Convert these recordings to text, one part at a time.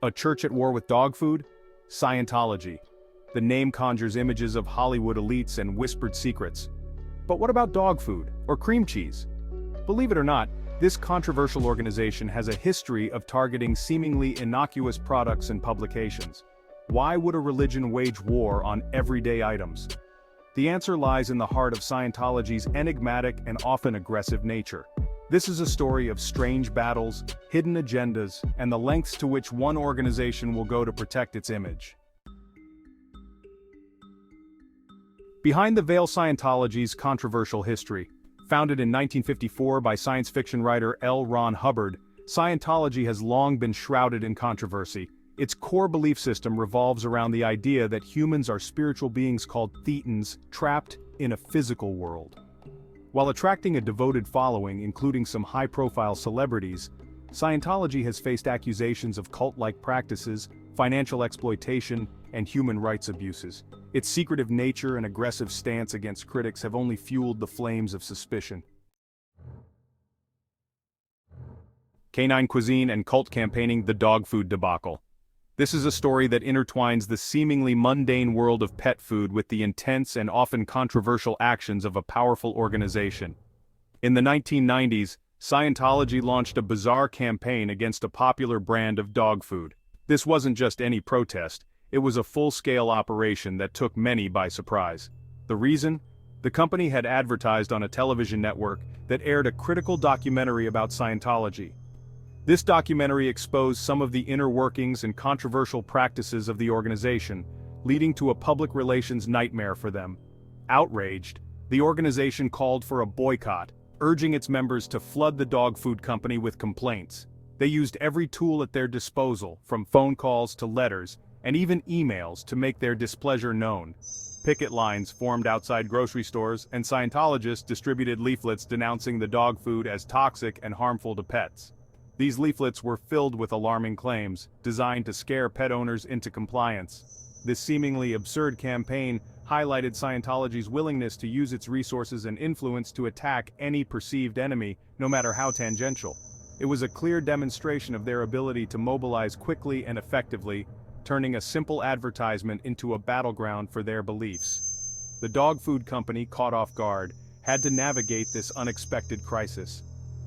A church at war with dog food? Scientology. The name conjures images of Hollywood elites and whispered secrets. But what about dog food, or cream cheese? Believe it or not, this controversial organization has a history of targeting seemingly innocuous products and publications. Why would a religion wage war on everyday items? The answer lies in the heart of Scientology's enigmatic and often aggressive nature. This is a story of strange battles, hidden agendas, and the lengths to which one organization will go to protect its image. Behind the veil: Scientology's controversial history. Founded in 1954 by science fiction writer L. Ron Hubbard, Scientology has long been shrouded in controversy. Its core belief system revolves around the idea that humans are spiritual beings called thetans, trapped in a physical world. While attracting a devoted following, including some high-profile celebrities, Scientology has faced accusations of cult-like practices, financial exploitation, and human rights abuses. Its secretive nature and aggressive stance against critics have only fueled the flames of suspicion. Canine cuisine and cult campaigning: the dog food debacle. This is a story that intertwines the seemingly mundane world of pet food with the intense and often controversial actions of a powerful organization. In the 1990s, Scientology launched a bizarre campaign against a popular brand of dog food. This wasn't just any protest, it was a full-scale operation that took many by surprise. The reason? The company had advertised on a television network that aired a critical documentary about Scientology. This documentary exposed some of the inner workings and controversial practices of the organization, leading to a public relations nightmare for them. Outraged, the organization called for a boycott, urging its members to flood the dog food company with complaints. They used every tool at their disposal, from phone calls to letters, and even emails, to make their displeasure known. Picket lines formed outside grocery stores, and Scientologists distributed leaflets denouncing the dog food as toxic and harmful to pets. These leaflets were filled with alarming claims, designed to scare pet owners into compliance. This seemingly absurd campaign highlighted Scientology's willingness to use its resources and influence to attack any perceived enemy, no matter how tangential. It was a clear demonstration of their ability to mobilize quickly and effectively, turning a simple advertisement into a battleground for their beliefs. The dog food company, caught off guard, had to navigate this unexpected crisis.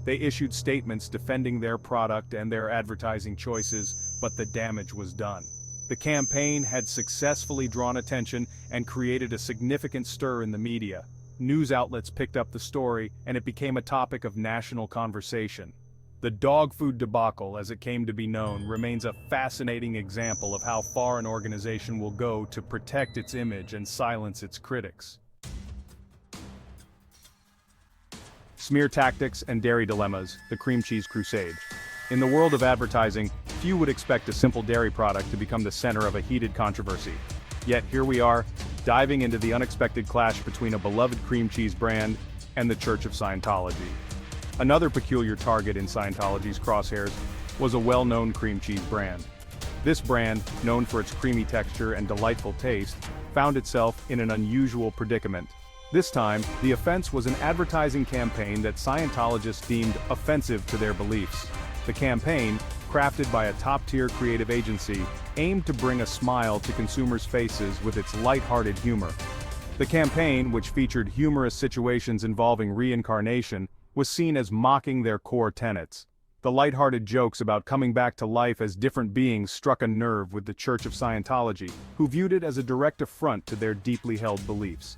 They issued statements defending their product and their advertising choices, but the damage was done. The campaign had successfully drawn attention and created a significant stir in the media. News outlets picked up the story, and it became a topic of national conversation. The dog food debacle, as it came to be known, remains a fascinating example of how far an organization will go to protect its image and silence its critics. Smear tactics and dairy dilemmas: the cream cheese crusade. In the world of advertising, few would expect a simple dairy product to become the center of a heated controversy. Yet here we are, diving into the unexpected clash between a beloved cream cheese brand and the Church of Scientology. Another peculiar target in Scientology's crosshairs was a well-known cream cheese brand. This brand, known for its creamy texture and delightful taste, found itself in an unusual predicament. This time, the offense was an advertising campaign that Scientologists deemed offensive to their beliefs. The campaign, crafted by a top-tier creative agency, aimed to bring a smile to consumers' faces with its light-hearted humor. The campaign, which featured humorous situations involving reincarnation, was seen as mocking their core tenets. The light-hearted jokes about coming back to life as different beings struck a nerve with the Church of Scientology, who viewed it as a direct affront to their deeply held beliefs.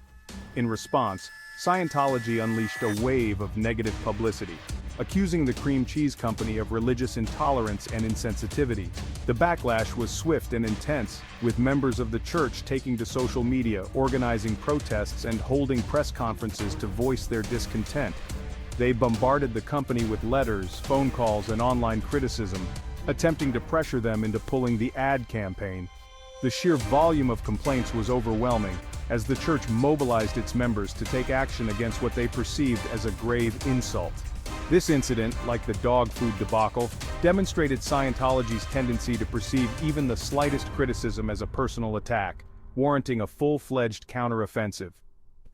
In response, Scientology unleashed a wave of negative publicity, accusing the cream cheese company of religious intolerance and insensitivity. The backlash was swift and intense, with members of the church taking to social media, organizing protests and holding press conferences to voice their discontent. They bombarded the company with letters, phone calls, and online criticism, attempting to pressure them into pulling the ad campaign. The sheer volume of complaints was overwhelming, as the church mobilized its members to take action against what they perceived as a grave insult. This incident, like the dog food debacle, demonstrated Scientology's tendency to perceive even the slightest criticism as a personal attack, warranting a full-fledged counteroffensive.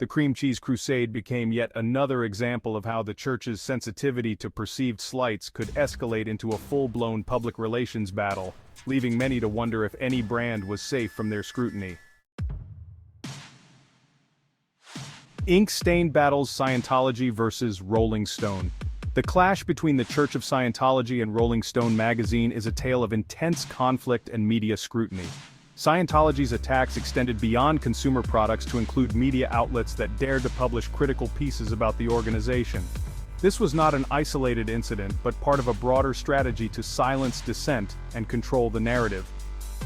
The cream cheese crusade became yet another example of how the church's sensitivity to perceived slights could escalate into a full-blown public relations battle, leaving many to wonder if any brand was safe from their scrutiny. Ink-stained battles: Scientology versus Rolling Stone. The clash between the Church of Scientology and Rolling Stone magazine is a tale of intense conflict and media scrutiny. Scientology's attacks extended beyond consumer products to include media outlets that dared to publish critical pieces about the organization. This was not an isolated incident, but part of a broader strategy to silence dissent and control the narrative.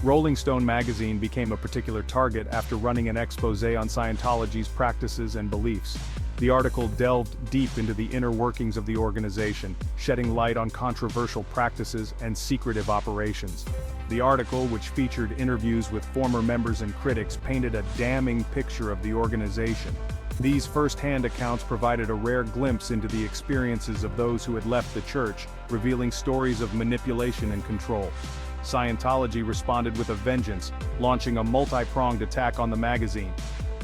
Rolling Stone magazine became a particular target after running an expose on Scientology's practices and beliefs. The article delved deep into the inner workings of the organization, shedding light on controversial practices and secretive operations. The article, which featured interviews with former members and critics, painted a damning picture of the organization. These first-hand accounts provided a rare glimpse into the experiences of those who had left the church, revealing stories of manipulation and control. Scientology responded with a vengeance, launching a multi-pronged attack on the magazine.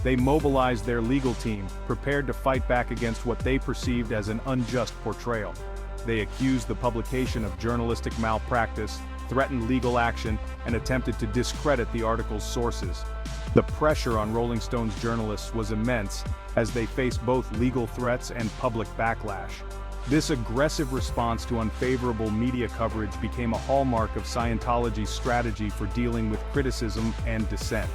They mobilized their legal team, prepared to fight back against what they perceived as an unjust portrayal. They accused the publication of journalistic malpractice, threatened legal action, and attempted to discredit the article's sources. The pressure on Rolling Stone's journalists was immense, as they faced both legal threats and public backlash. This aggressive response to unfavorable media coverage became a hallmark of Scientology's strategy for dealing with criticism and dissent.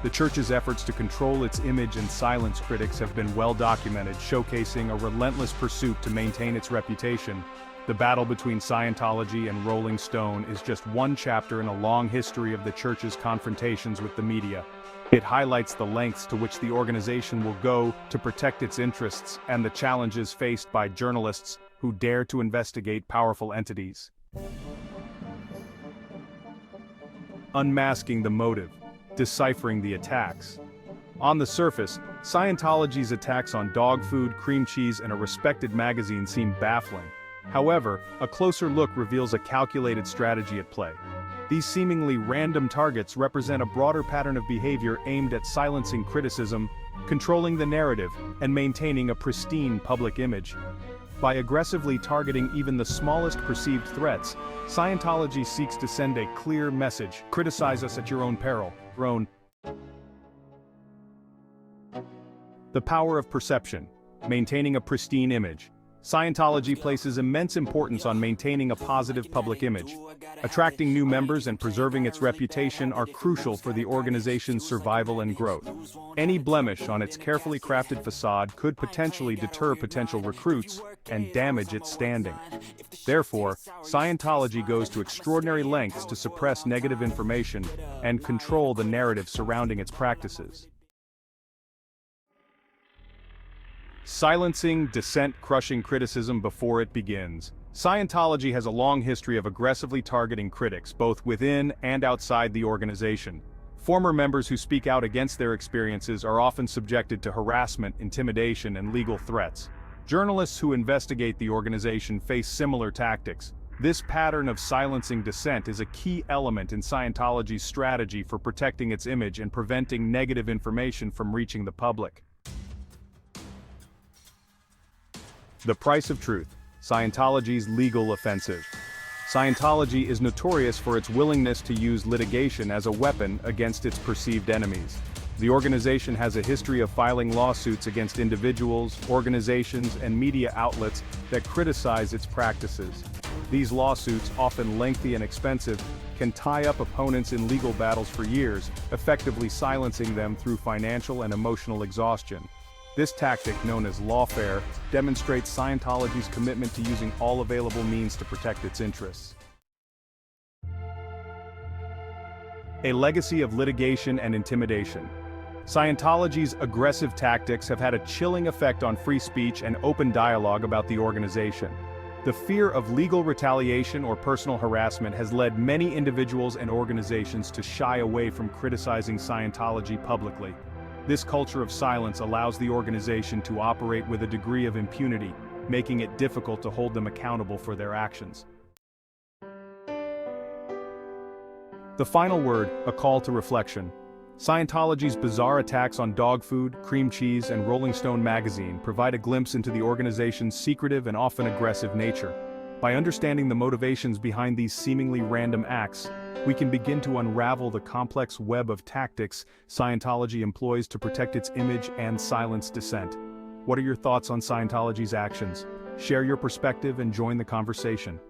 The church's efforts to control its image and silence critics have been well documented, showcasing a relentless pursuit to maintain its reputation. The battle between Scientology and Rolling Stone is just one chapter in a long history of the church's confrontations with the media. It highlights the lengths to which the organization will go to protect its interests and the challenges faced by journalists who dare to investigate powerful entities. Unmasking the motive. Deciphering the attacks. On the surface, Scientology's attacks on dog food, cream cheese, and a respected magazine seem baffling. However, a closer look reveals a calculated strategy at play. These seemingly random targets represent a broader pattern of behavior aimed at silencing criticism, controlling the narrative, and maintaining a pristine public image. By aggressively targeting even the smallest perceived threats, Scientology seeks to send a clear message: criticize us at your own peril. The power of perception. Maintaining a pristine image. Scientology places immense importance on maintaining a positive public image. Attracting new members and preserving its reputation are crucial for the organization's survival and growth. Any blemish on its carefully crafted facade could potentially deter potential recruits and damage its standing. Therefore, Scientology goes to extraordinary lengths to suppress negative information and control the narrative surrounding its practices. Silencing dissent, crushing criticism before it begins. Scientology has a long history of aggressively targeting critics, both within and outside the organization. Former members who speak out against their experiences are often subjected to harassment, intimidation, and legal threats. Journalists who investigate the organization face similar tactics. This pattern of silencing dissent is a key element in Scientology's strategy for protecting its image and preventing negative information from reaching the public. The price of truth. Scientology's legal offensive. Scientology is notorious for its willingness to use litigation as a weapon against its perceived enemies. The organization has a history of filing lawsuits against individuals, organizations, and media outlets that criticize its practices. These lawsuits, often lengthy and expensive, can tie up opponents in legal battles for years, effectively silencing them through financial and emotional exhaustion. This tactic, known as lawfare, demonstrates Scientology's commitment to using all available means to protect its interests. A legacy of litigation and intimidation. Scientology's aggressive tactics have had a chilling effect on free speech and open dialogue about the organization. The fear of legal retaliation or personal harassment has led many individuals and organizations to shy away from criticizing Scientology publicly. This culture of silence allows the organization to operate with a degree of impunity, making it difficult to hold them accountable for their actions. The final word, a call to reflection. Scientology's bizarre attacks on dog food, cream cheese, and Rolling Stone magazine provide a glimpse into the organization's secretive and often aggressive nature. By understanding the motivations behind these seemingly random acts, we can begin to unravel the complex web of tactics Scientology employs to protect its image and silence dissent. What are your thoughts on Scientology's actions? Share your perspective and join the conversation.